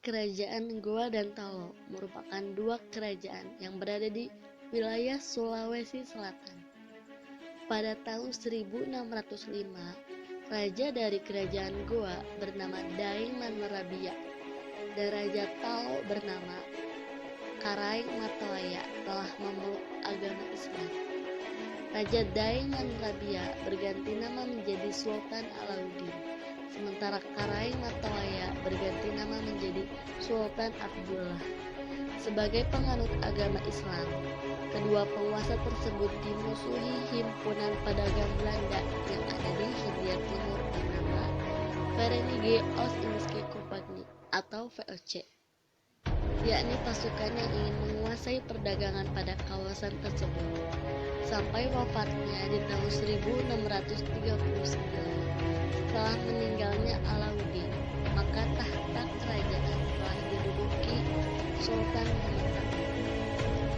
Kerajaan Goa dan Talo merupakan dua kerajaan yang berada di wilayah Sulawesi Selatan. Pada tahun 1605, raja dari kerajaan Goa bernama Daeng Manarabia dan raja Talo bernama Karaeng Matawaya telah memeluk agama Islam. Raja Daeng Manarabia berganti nama menjadi Sultan Alauddin, sementara Karaeng Matawaya berganti nama menjadi Sultan Abdullah. Sebagai penganut agama Islam, kedua penguasa tersebut dimusuhi himpunan pedagang Belanda yang ada di Hindia Timur bernama Verenigde Oost-Indische Compagnie atau VOC, yakni pasukan yang ingin menguasai perdagangan pada kawasan tersebut. Sampai wafatnya di tahun 1639. Setelah meninggalnya Alauddin, maka tahta kerajaan telah diduduki Sultan Muhammad I.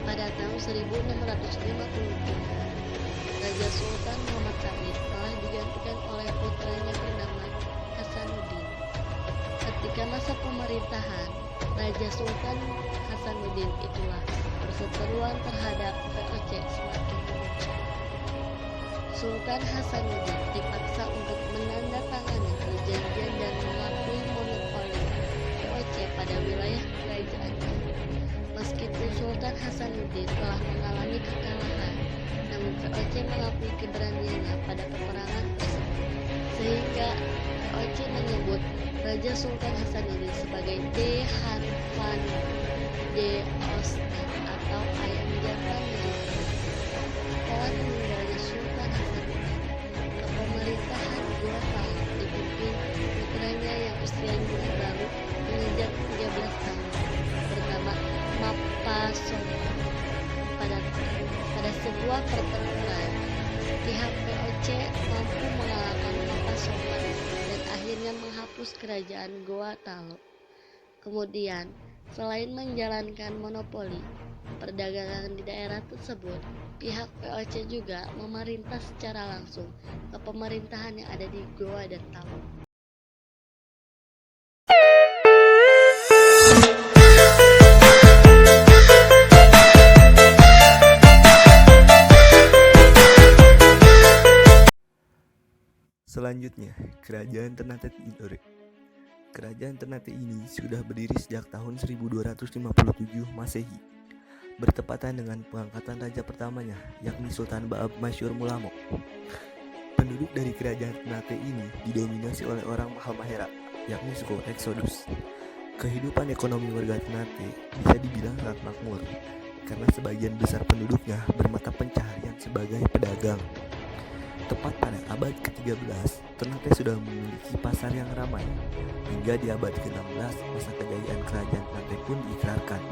Pada tahun 1650, Raja Sultan Muhammad Said telah digantikan oleh putranya bernama Hasanuddin. Ketika masa pemerintahan Raja Sultan Hasanuddin itulah perseteruan terhadap VOC semakin mengemuka. Sultan Hasanuddin dipaksa untuk menandatangani perjanjian dan mengakui monopoli VOC pada wilayah kerajaannya. Meskipun Sultan Hasanuddin telah mengalami kekalahan, namun VOC mengakui keberaniannya pada peperangan tersebut, sehingga VOC menyebut Raja Sultan Hasanuddin sebagai De Han van de Oosten atau ayam jantan dari Oost. Setelah meninggalnya Sultan Hasanuddin, pemerintahan Goa Talo dipimpin putranya yang usianya baru menginjak 13 tahun bernama Mappa Somon. Pada sebuah pertempuran, pihak VOC mampu mengalahkan Mappa Somon dan akhirnya menghapus kerajaan Goa Talo. Kemudian, selain menjalankan monopoli perdagangan di daerah tersebut, pihak VOC juga memerintah secara langsung ke pemerintahan yang ada di Goa dan Talo. Selanjutnya, Kerajaan Ternate Tidore. Kerajaan Ternate ini sudah berdiri sejak tahun 1257 Masehi, bertepatan dengan pengangkatan raja pertamanya, yakni Sultan Baab Masyur Mulamok. Penduduk dari Kerajaan Ternate ini didominasi oleh orang Halmahera, yakni suku Exodus. Kehidupan ekonomi warga Ternate bisa dibilang sangat makmur, karena sebagian besar penduduknya bermata pencaharian sebagai pedagang. Tepat pada abad ke-13, Ternate sudah memiliki pasar yang ramai. Hingga di abad ke-16, masa kejayaan kerajaan Ternate pun diikrarkan.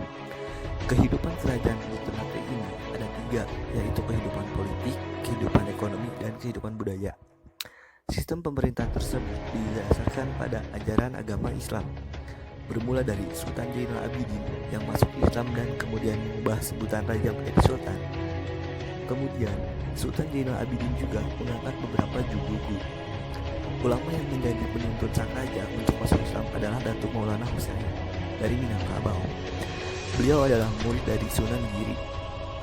Kehidupan kerajaan di Ternate ini ada tiga, yaitu kehidupan politik, kehidupan ekonomi, dan kehidupan budaya. Sistem pemerintah tersebut didasarkan pada ajaran agama Islam, bermula dari Sultan Zainal Abidin yang masuk Islam dan kemudian mengubah sebutan raja menjadi sultan. Kemudian, Sultan Zainal Abidin juga mengangkat beberapa juluku. Ulama yang menjadi penuntun sang raja untuk masuk Islam adalah Datuk Maulana Husain dari Minangkabau. Beliau adalah murid dari Sunan Giri.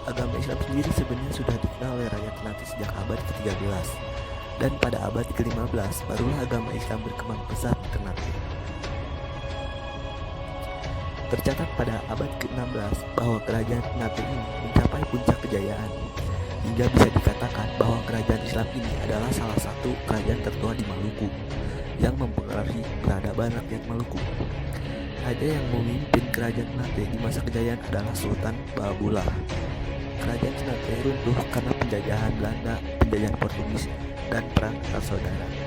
Agama Islam sendiri sebenarnya sudah dikenal oleh rakyat Ternate sejak abad ke-13, dan pada abad ke-15 barulah agama Islam berkembang pesat di Ternate. Tercatat pada abad ke-16 bahwa kerajaan Ternate ini mencapai puncak kejayaan, hingga bisa dikatakan bahwa kerajaan Islam ini adalah salah satu kerajaan tertua di Maluku yang mempengaruhi peradaban rakyat Maluku. Raja yang memimpin kerajaan Ternate di masa kejayaan adalah Sultan Baabullah. Kerajaan Ternate runtuh karena penjajahan Belanda, penjajahan Portugis, dan perang antar saudara.